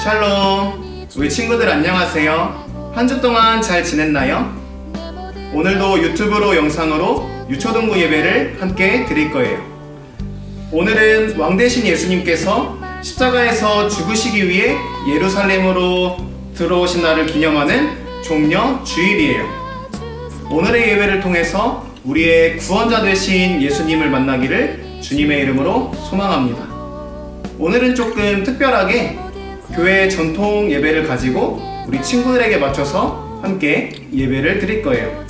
샬롬! 우리 친구들 안녕하세요. 한 주 동안 잘 지냈나요? 오늘도 유튜브로 영상으로 유초동부 예배를 함께 드릴 거예요. 오늘은 왕 대신 예수님께서 십자가에서 죽으시기 위해 예루살렘으로 들어오신 날을 기념하는 종려 주일이에요. 오늘의 예배를 통해서 우리의 구원자 되신 예수님을 만나기를 주님의 이름으로 소망합니다. 오늘은 조금 특별하게 교회 전통 예배를 가지고 우리 친구들에게 맞춰서 함께 예배를 드릴 거예요.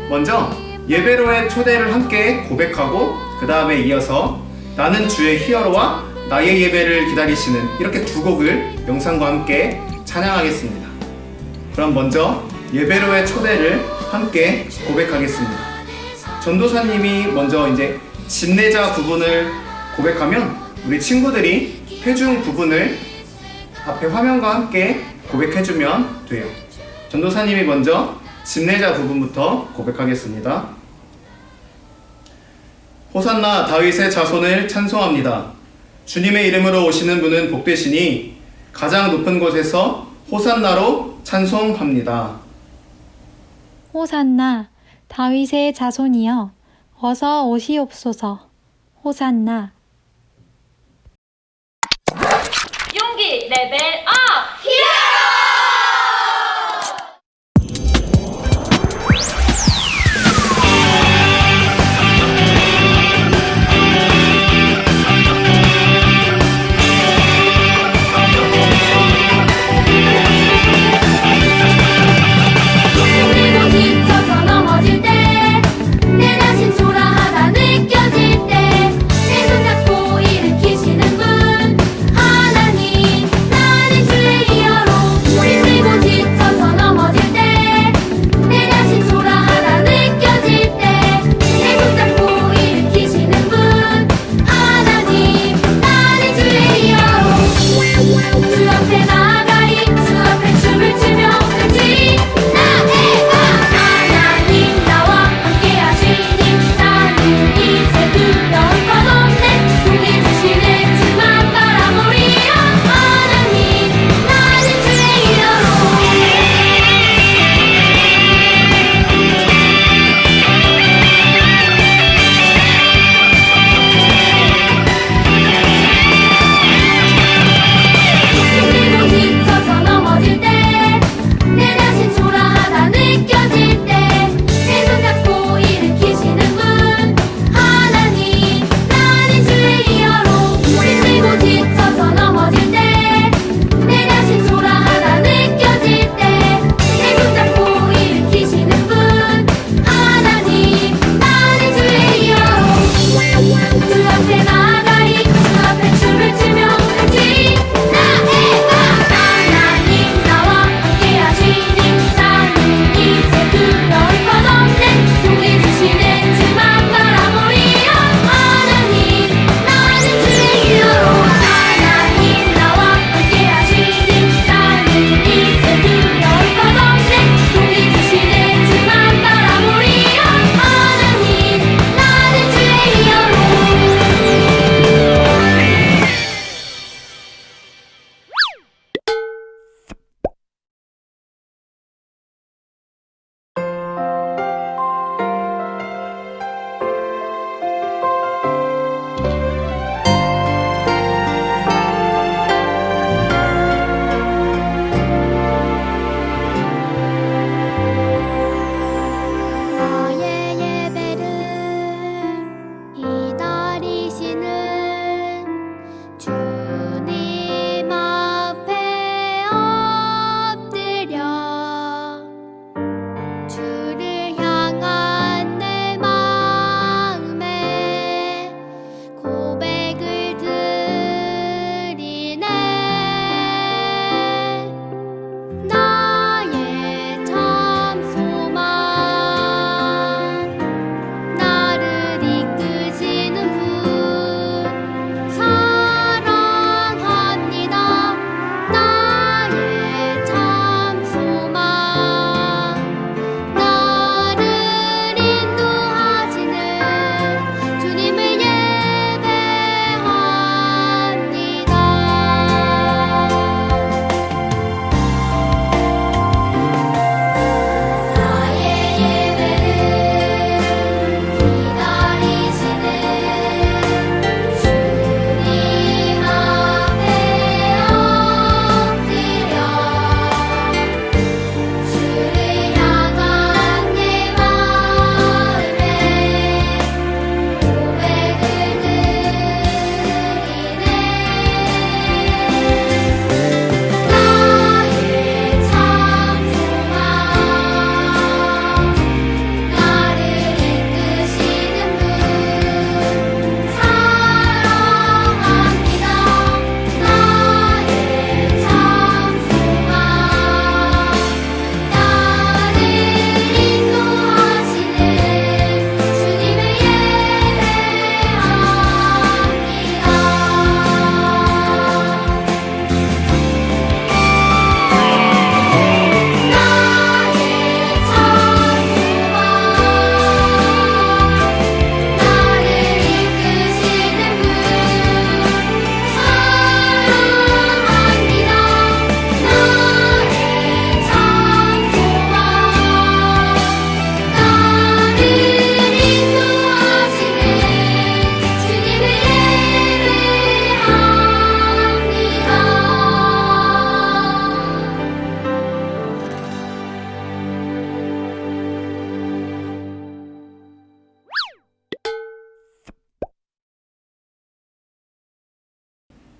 먼저 예배로의 초대를 함께 고백하고 그 다음에 이어서 나는 주의 히어로와 나의 예배를 기다리시는 이렇게 두 곡을 영상과 함께 찬양하겠습니다. 그럼 먼저 예배로의 초대를 함께 고백하겠습니다. 전도사님이 먼저 이제 집내자 부분을 고백하면 우리 친구들이 회중 부분을 앞에 화면과 함께 고백해주면 돼요. 전도사님이 먼저 집내자 부분부터 고백하겠습니다. 호산나 다윗의 자손을 찬송합니다. 주님의 이름으로 오시는 분은 복되시니 가장 높은 곳에서 호산나로 찬송합니다. 호산나 다윗의 자손이여 어서 오시옵소서. 호산나. 용기 레벨 업! 히어로! 그리고 지쳐서 넘어질 때 내 자신 초라하다 느껴질 때 내 손 잡고 일으키시는 분 하나님 나는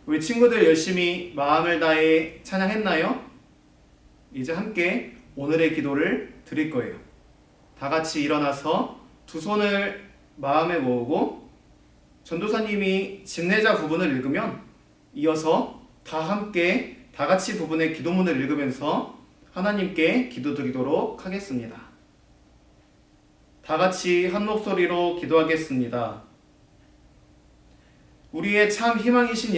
우리 친구들 열심히 마음을 다해 찬양했나요? 이제 함께 오늘의 기도를 드릴 거예요. 다 같이 일어나서 두 손을 마음에 모으고 전도사님이 집례자 부분을 읽으면 이어서 다 같이 부분의 기도문을 읽으면서 하나님께 기도드리도록 하겠습니다. 다 같이 한 목소리로 기도하겠습니다. 우리의 참 희망이신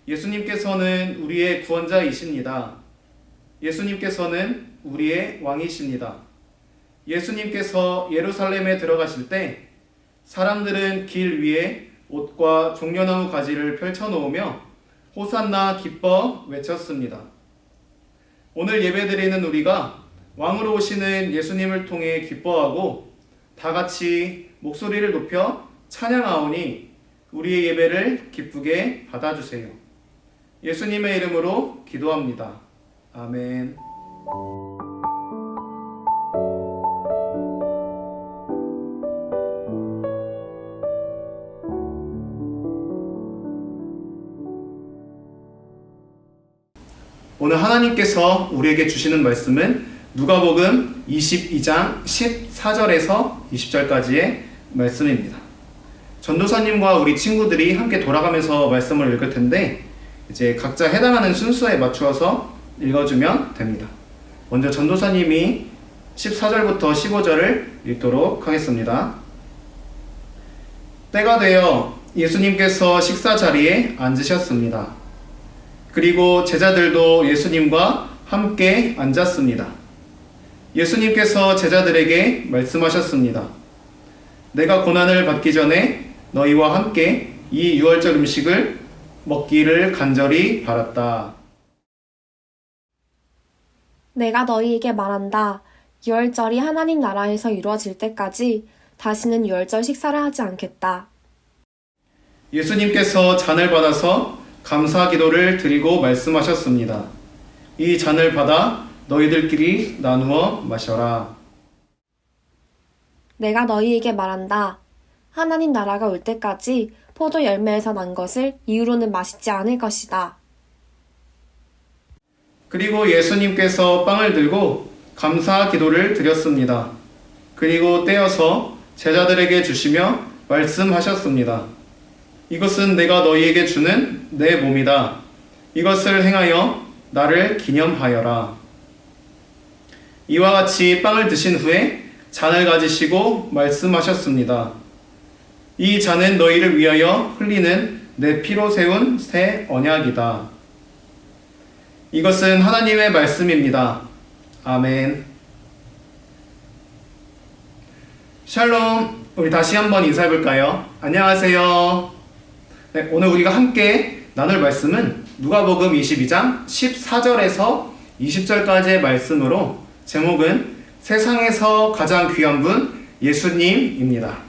예수님께서는 우리의 구원자이십니다. 예수님께서는 우리의 왕이십니다. 예수님께서 예루살렘에 들어가실 때 사람들은 길 위에 옷과 종려나무 가지를 펼쳐놓으며 호산나 기뻐 외쳤습니다. 오늘 예배드리는 우리가 왕으로 오시는 예수님을 통해 기뻐하고 다 같이 목소리를 높여 찬양하오니 우리의 예배를 기쁘게 받아주세요. 예수님의 이름으로 기도합니다. 아멘. 오늘 하나님께서 우리에게 주시는 말씀은 누가복음 22장 14절에서 20절까지의 말씀입니다. 전도사님과 우리 친구들이 함께 돌아가면서 말씀을 읽을 텐데 이제 각자 해당하는 순서에 맞추어서 읽어주면 됩니다. 먼저 전도사님이 14절부터 15절을 읽도록 하겠습니다. 때가 되어 예수님께서 식사 자리에 앉으셨습니다. 그리고 제자들도 예수님과 함께 앉았습니다. 예수님께서 제자들에게 말씀하셨습니다. 내가 고난을 받기 전에 너희와 함께 이 유월절 음식을 먹기를 간절히 바랐다. 내가 너희에게 말한다. 유월절이 하나님 나라에서 이루어질 때까지 다시는 유월절 식사를 하지 않겠다. 예수님께서 잔을 받아서 감사 기도를 드리고 말씀하셨습니다. 이 잔을 받아 너희들끼리 나누어 마셔라. 내가 너희에게 말한다. 하나님 나라가 올 때까지 포도 열매에서 난 것을 이후로는 맛있지 않을 것이다. 그리고 예수님께서 빵을 들고 감사 기도를 드렸습니다. 그리고 떼어서 제자들에게 주시며 말씀하셨습니다. 이것은 내가 너희에게 주는 내 몸이다. 이것을 행하여 나를 기념하여라. 이와 같이 빵을 드신 후에 잔을 가지시고 말씀하셨습니다. 이 잔은 너희를 위하여 흘리는 내 피로 세운 새 언약이다. 이것은 하나님의 말씀입니다. 아멘. 샬롬. 우리 다시 한번 인사해 볼까요? 안녕하세요. 네, 오늘 우리가 함께 나눌 말씀은 누가복음 22장 14절에서 20절까지의 말씀으로 제목은 세상에서 가장 귀한 분 예수님입니다.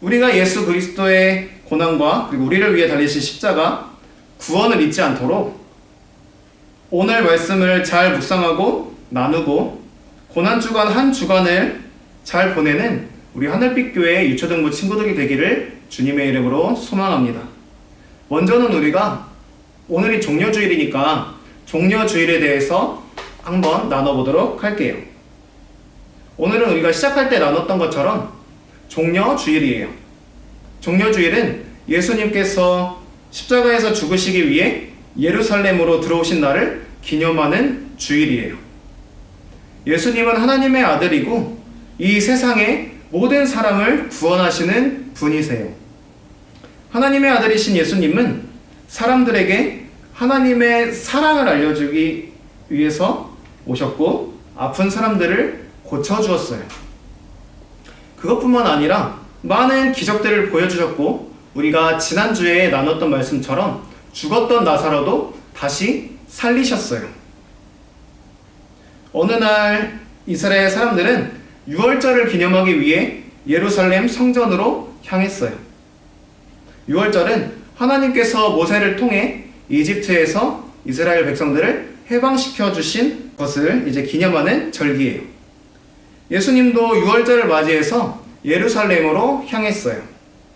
우리가 예수 그리스도의 고난과 그리고 우리를 위해 달리신 십자가 구원을 잊지 않도록 오늘 말씀을 잘 묵상하고 나누고 고난주간 한 주간을 잘 보내는 우리 하늘빛 교회 유초등부 친구들이 되기를 주님의 이름으로 소망합니다. 먼저는 우리가 오늘이 종려주일이니까 종려주일에 대해서 한번 나눠보도록 할게요. 오늘은 우리가 시작할 때 나눴던 것처럼 종려주일이에요. 종려주일은 예수님께서 십자가에서 죽으시기 위해 예루살렘으로 들어오신 날을 기념하는 주일이에요. 예수님은 하나님의 아들이고 이 세상의 모든 사람을 구원하시는 분이세요. 하나님의 아들이신 예수님은 사람들에게 하나님의 사랑을 알려주기 위해서 오셨고 아픈 사람들을 고쳐주었어요. 그것뿐만 아니라 많은 기적들을 보여주셨고 우리가 지난주에 나눴던 말씀처럼 죽었던 나사로도 다시 살리셨어요. 어느 날 이스라엘 사람들은 유월절을 기념하기 위해 예루살렘 성전으로 향했어요. 유월절은 하나님께서 모세를 통해 이집트에서 이스라엘 백성들을 해방시켜 주신 것을 이제 기념하는 절기예요. 예수님도 유월절을 맞이해서 예루살렘으로 향했어요.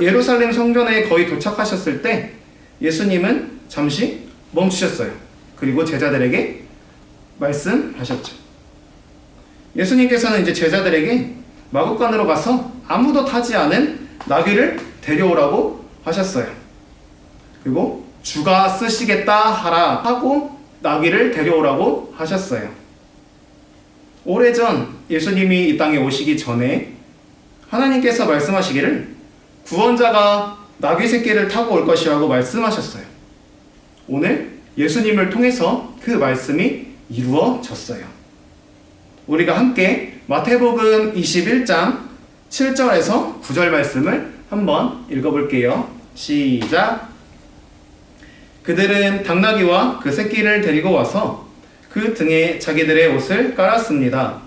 예루살렘 성전에 거의 도착하셨을 때 예수님은 잠시 멈추셨어요. 그리고 제자들에게 말씀하셨죠. 예수님께서는 이제 제자들에게 마국간으로 가서 아무도 타지 않은 나귀를 데려오라고 하셨어요. 그리고 주가 쓰시겠다 하라 하고 나귀를 데려오라고 하셨어요. 오래전 예수님이 이 땅에 오시기 전에 하나님께서 말씀하시기를 구원자가 나귀 새끼를 타고 올 것이라고 말씀하셨어요. 오늘 예수님을 통해서 그 말씀이 이루어졌어요. 우리가 함께 마태복음 21장 7절에서 9절 말씀을 한번 읽어볼게요. 시작. 그들은 당나귀와 그 새끼를 데리고 와서 그 등에 자기들의 옷을 깔았습니다.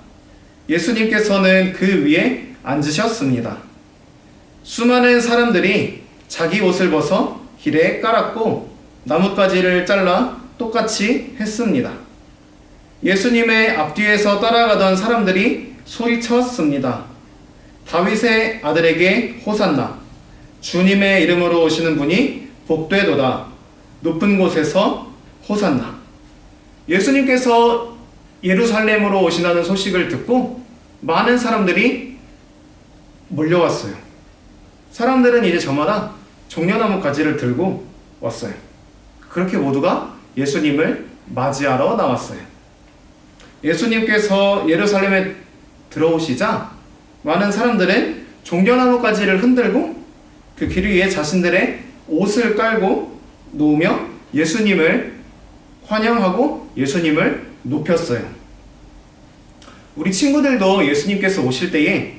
예수님께서는 그 위에 앉으셨습니다. 수많은 사람들이 자기 옷을 벗어 길에 깔았고 나뭇가지를 잘라 똑같이 했습니다. 예수님의 앞뒤에서 따라가던 사람들이 소리쳤습니다. 다윗의 아들에게 호산나, 주님의 이름으로 오시는 분이 복되도다. 높은 곳에서 호산나. 예수님께서 예루살렘으로 오신다는 소식을 듣고 많은 사람들이 몰려왔어요. 사람들은 이제 저마다 종려나무 가지를 들고 왔어요. 그렇게 모두가 예수님을 맞이하러 나왔어요. 예수님께서 예루살렘에 들어오시자 많은 사람들은 종려나무 가지를 흔들고 그 길 위에 자신들의 옷을 깔고 놓으며 예수님을 환영하고 예수님을 높였어요. 우리 친구들도 예수님께서 오실 때에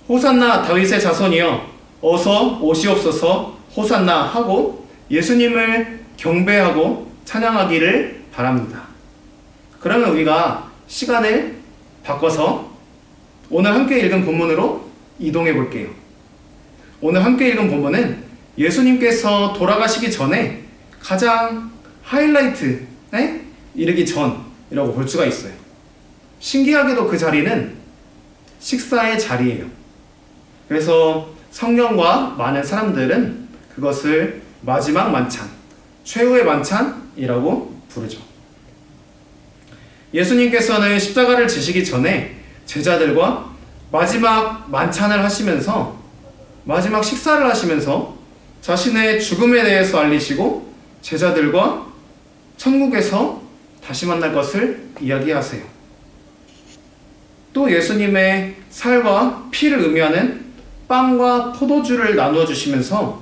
호산나 다윗의 자손이여 어서 오시옵소서 호산나 하고 예수님을 경배하고 찬양하기를 바랍니다. 그러면 우리가 시간을 바꿔서 오늘 함께 읽은 본문으로 이동해 볼게요. 오늘 함께 읽은 본문은 예수님께서 돌아가시기 전에 가장 하이라이트에 이르기 전이라고 볼 수가 있어요. 신기하게도 그 자리는 식사의 자리예요. 그래서 성경과 많은 사람들은 그것을 마지막 만찬, 최후의 만찬이라고 부르죠. 예수님께서는 십자가를 지시기 전에 제자들과 마지막 만찬을 하시면서 마지막 식사를 하시면서 자신의 죽음에 대해서 알리시고 제자들과 천국에서 다시 만날 것을 이야기하세요. 또 예수님의 살과 피를 의미하는 빵과 포도주를 나누어 주시면서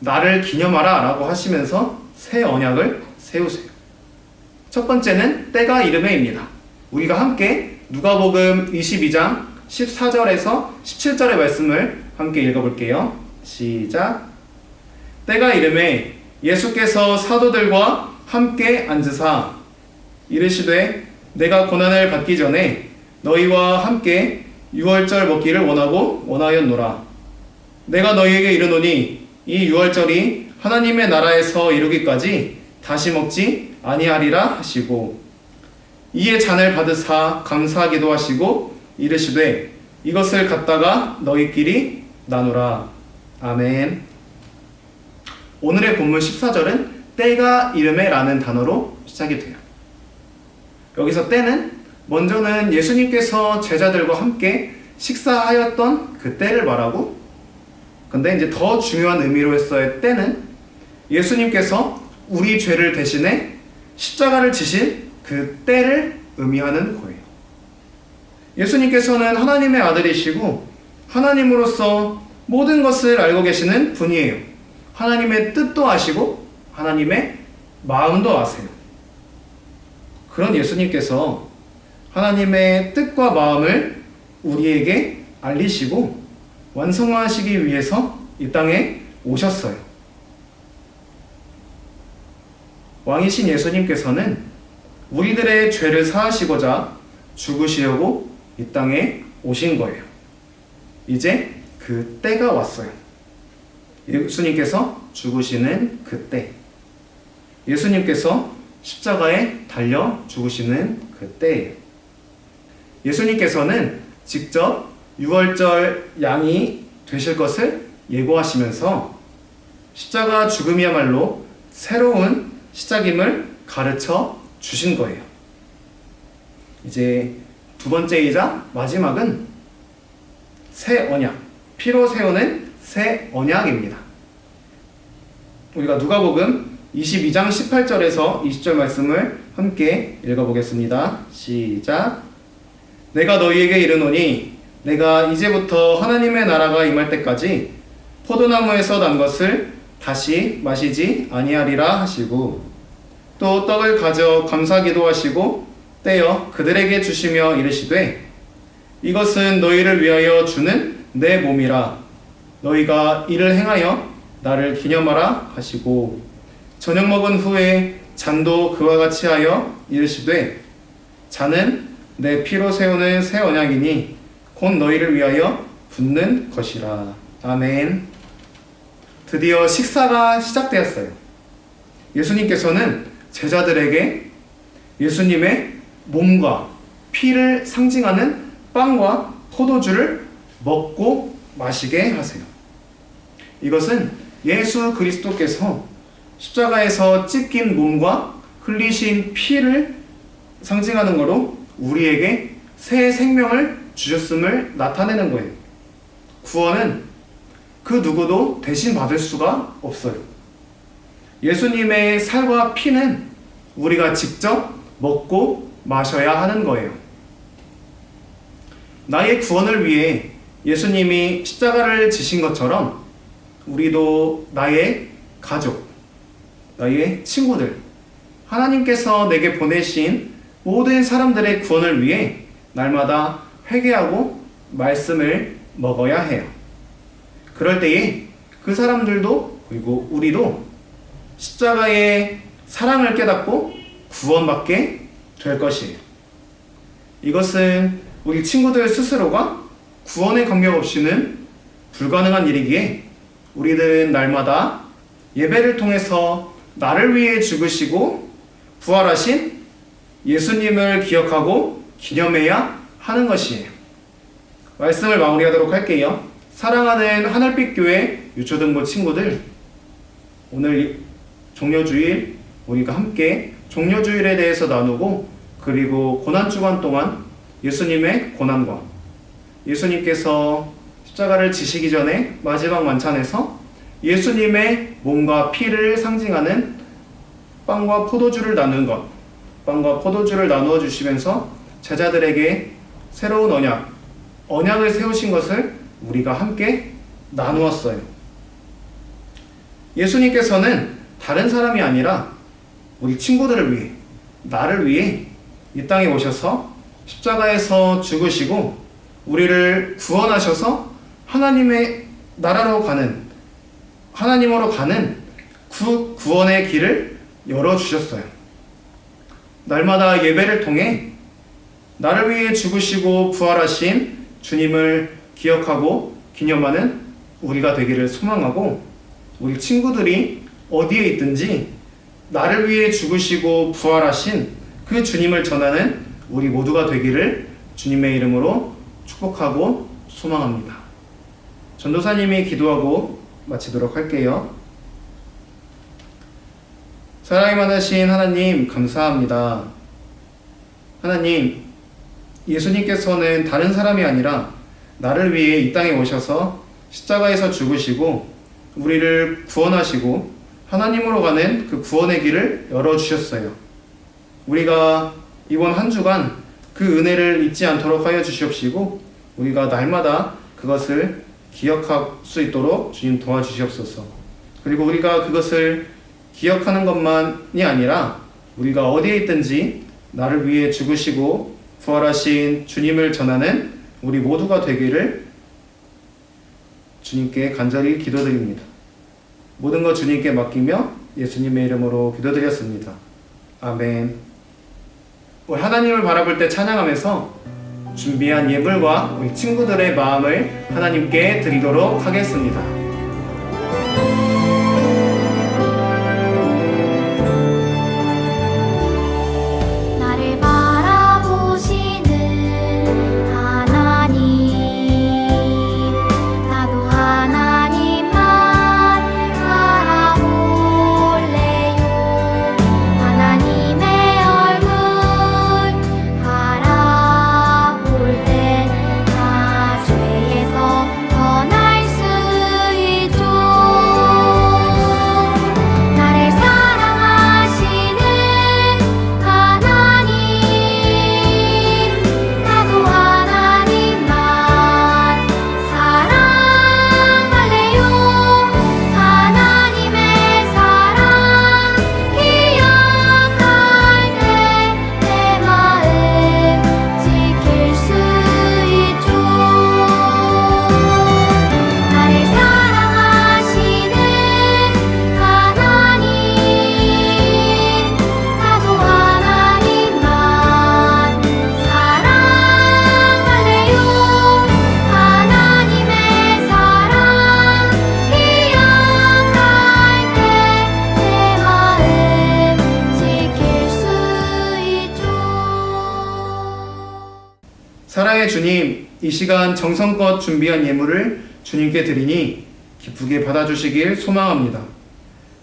나를 기념하라 라고 하시면서 새 언약을 세우세요. 첫 번째는 때가 이르매입니다. 우리가 함께 누가복음 22장 14절에서 17절의 말씀을 함께 읽어볼게요. 시작. 때가 이르매 예수께서 사도들과 함께 앉으사 이르시되 내가 고난을 받기 전에 너희와 함께 유월절 먹기를 원하였노라. 내가 너희에게 이르노니 이 유월절이 하나님의 나라에서 이루기까지 다시 먹지 아니하리라 하시고 이에 잔을 받으사 감사하기도 하시고 이르시되 이것을 갖다가 너희끼리 나누라. 아멘. 오늘의 본문 14절은 때가 이르매 라는 단어로 시작이 돼요. 여기서 때는 먼저는 예수님께서 제자들과 함께 식사하였던 그 때를 말하고, 근데 이제 더 중요한 의미로 했어요. 때는 예수님께서 우리 죄를 대신해 십자가를 지신 그 때를 의미하는 거예요. 예수님께서는 하나님의 아들이시고 하나님으로서 모든 것을 알고 계시는 분이에요. 하나님의 뜻도 아시고 하나님의 마음도 아세요. 그런 예수님께서 하나님의 뜻과 마음을 우리에게 알리시고 완성하시기 위해서 이 땅에 오셨어요. 왕이신 예수님께서는 우리들의 죄를 사하시고자 죽으시려고 이 땅에 오신 거예요. 이제 그 때가 왔어요. 예수님께서 죽으시는 그 때, 예수님께서 십자가에 달려 죽으시는 그 때예요. 예수님께서는 직접 유월절 양이 되실 것을 예고하시면서 십자가 죽음이야말로 새로운 시작임을 가르쳐 주신 거예요. 이제 두 번째이자 마지막은 새 언약, 피로 세우는 새 언약입니다. 우리가 누가복음 22장 18절에서 20절 말씀을 함께 읽어보겠습니다. 시작. 내가 너희에게 이르노니 내가 이제부터 하나님의 나라가 임할 때까지 포도나무에서 난 것을 다시 마시지 아니하리라 하시고, 또 떡을 가져 감사기도 하시고 떼어 그들에게 주시며 이르시되, 이것은 너희를 위하여 주는 내 몸이라. 너희가 이를 행하여 나를 기념하라 하시고, 저녁 먹은 후에 잔도 그와 같이 하여 이르시되, 잔은 내 피로 세우는 새 언약이니 곧 너희를 위하여 붓는 것이라. 아멘. 드디어 식사가 시작되었어요. 예수님께서는 제자들에게 예수님의 몸과 피를 상징하는 빵과 포도주를 먹고 마시게 하세요. 이것은 예수 그리스도께서 십자가에서 찢긴 몸과 흘리신 피를 상징하는 것으로 우리에게 새 생명을 주셨음을 나타내는 거예요. 구원은 그 누구도 대신 받을 수가 없어요. 예수님의 살과 피는 우리가 직접 먹고 마셔야 하는 거예요. 나의 구원을 위해 예수님이 십자가를 지신 것처럼 우리도 나의 가족, 나의 친구들, 하나님께서 내게 보내신 모든 사람들의 구원을 위해 날마다 회개하고 말씀을 먹어야 해요. 그럴 때에 그 사람들도, 그리고 우리도 십자가의 사랑을 깨닫고 구원받게 될 것이에요. 이것은 우리 친구들 스스로가 구원에 관계없이는 불가능한 일이기에 우리들은 날마다 예배를 통해서 나를 위해 죽으시고 부활하신 예수님을 기억하고 기념해야 하는 것이에요. 말씀을 마무리하도록 할게요. 사랑하는 하늘빛교회 유초등부 친구들, 오늘 종려주일 우리가 함께 종려주일에 대해서 나누고, 그리고 고난주간 동안 예수님의 고난과 예수님께서 십자가를 지시기 전에 마지막 만찬에서 예수님의 몸과 피를 상징하는 빵과 포도주를 나눈 것, 빵과 포도주를 나누어 주시면서 제자들에게 새로운 언약을 세우신 것을 우리가 함께 나누었어요. 예수님께서는 다른 사람이 아니라 우리 친구들을 위해, 나를 위해 이 땅에 오셔서 십자가에서 죽으시고 우리를 구원하셔서 하나님의 나라로 가는, 하나님으로 가는 그 구원의 길을 열어주셨어요. 날마다 예배를 통해 나를 위해 죽으시고 부활하신 주님을 기억하고 기념하는 우리가 되기를 소망하고, 우리 친구들이 어디에 있든지 나를 위해 죽으시고 부활하신 그 주님을 전하는 우리 모두가 되기를 주님의 이름으로 축복하고 소망합니다. 전도사님이 기도하고 마치도록 할게요. 사랑이 많으신 하나님, 감사합니다. 하나님, 예수님께서는 다른 사람이 아니라 나를 위해 이 땅에 오셔서 십자가에서 죽으시고 우리를 구원하시고 하나님으로 가는 그 구원의 길을 열어주셨어요. 우리가 이번 한 주간 그 은혜를 잊지 않도록 하여 주시옵시고, 우리가 날마다 그것을 기억할 수 있도록 주님 도와주시옵소서. 그리고 우리가 그것을 기억하는 것만이 아니라 우리가 어디에 있든지 나를 위해 죽으시고 부활하신 주님을 전하는 우리 모두가 되기를 주님께 간절히 기도드립니다. 모든 것 주님께 맡기며 예수님의 이름으로 기도드렸습니다. 아멘. 우리 하나님을 바라볼 때 찬양하면서 준비한 예물과 우리 친구들의 마음을 하나님께 드리도록 하겠습니다. 나를 바라보시는 하나님, 나도 하나님만 바라볼래요. 사랑의 주님, 이 시간 정성껏 준비한 예물을 주님께 드리니 기쁘게 받아주시길 소망합니다.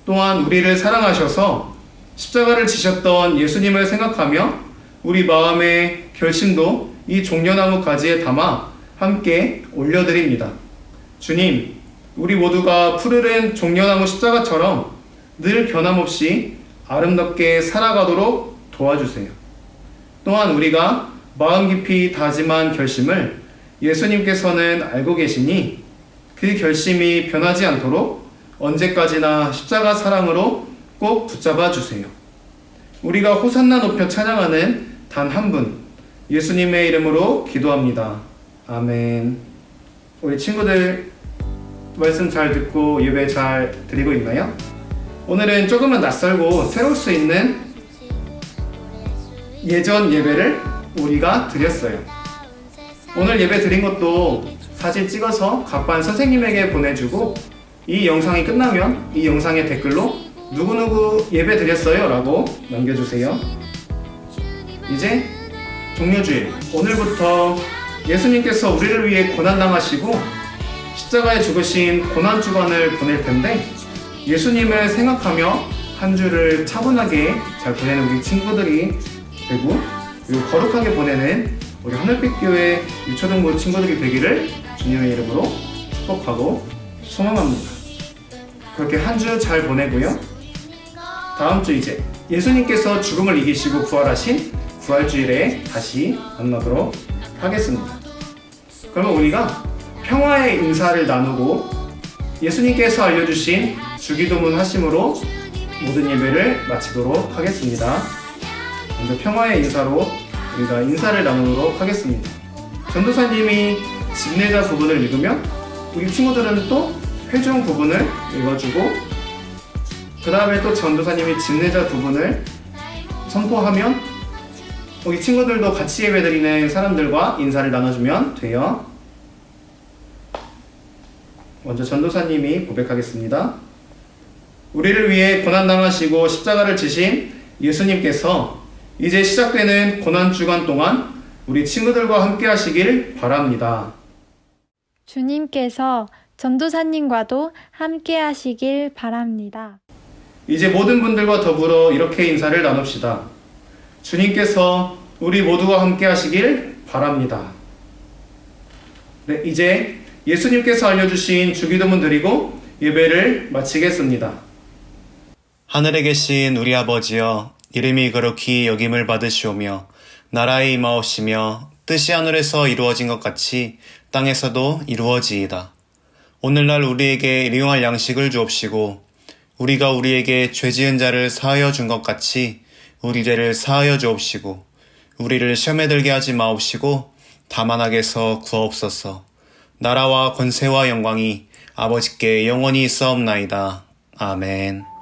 또한 우리를 사랑하셔서 십자가를 지셨던 예수님을 생각하며 우리 마음의 결심도 이 종려나무 가지에 담아 함께 올려드립니다. 주님, 우리 모두가 푸르른 종려나무 십자가처럼 늘 변함없이 아름답게 살아가도록 도와주세요. 또한 우리가 마음 깊이 다짐한 결심을 예수님께서는 알고 계시니 그 결심이 변하지 않도록 언제까지나 십자가 사랑으로 꼭 붙잡아 주세요. 우리가 호산나 높여 찬양하는 단 한 분, 예수님의 이름으로 기도합니다. 아멘. 우리 친구들 말씀 잘 듣고 예배 잘 드리고 있나요? 오늘은 조금은 낯설고 새로울 수 있는 예전 예배를 우리가 드렸어요. 오늘 예배 드린 것도 사진 찍어서 각반 선생님에게 보내주고 이 영상이 끝나면 이 영상의 댓글로 누구누구 예배 드렸어요 라고 남겨주세요. 이제 종려주일, 오늘부터 예수님께서 우리를 위해 고난당하시고 십자가에 죽으신 고난주간을 보낼 텐데 예수님을 생각하며 한 주를 차분하게 잘 보내는 우리 친구들이 되고 그리고 거룩하게 보내는 우리 하늘빛교회 유초등부 친구들이 되기를 주님의 이름으로 축복하고 소망합니다. 그렇게 한 주 잘 보내고요. 다음 주 이제 예수님께서 죽음을 이기시고 부활하신 부활주일에 다시 만나도록 하겠습니다. 그러면 우리가 평화의 인사를 나누고 예수님께서 알려주신 주기도문 하심으로 모든 예배를 마치도록 하겠습니다. 먼저 평화의 인사로 우리가 인사를 나누도록 하겠습니다. 전도사님이 집례자 부분을 읽으면 우리 친구들은 또 회중 부분을 읽어주고 그 다음에 또 전도사님이 집례자 부분을 선포하면 우리 친구들도 같이 예배드리는 사람들과 인사를 나눠주면 돼요. 먼저 전도사님이 고백하겠습니다. 우리를 위해 고난당하시고 십자가를 지신 예수님께서 이제 시작되는 고난주간 동안 우리 친구들과 함께 하시길 바랍니다. 주님께서 전도사님과도 함께 하시길 바랍니다. 이제 모든 분들과 더불어 이렇게 인사를 나눕시다. 주님께서 우리 모두와 함께 하시길 바랍니다. 네, 이제 예수님께서 알려주신 주기도문 드리고 예배를 마치겠습니다. 하늘에 계신 우리 아버지여, 이름이 거룩히 여김을 받으시오며 나라의 임하옵시며 뜻이 하늘에서 이루어진 것 같이 땅에서도 이루어지이다. 오늘날 우리에게 일용할 양식을 주옵시고 우리가 우리에게 죄 지은 자를 사하여 준 것 같이 우리 죄를 사하여 주옵시고 우리를 시험에 들게 하지 마옵시고 다만 악에서 구하옵소서. 나라와 권세와 영광이 아버지께 영원히 있사옵나이다. 아멘.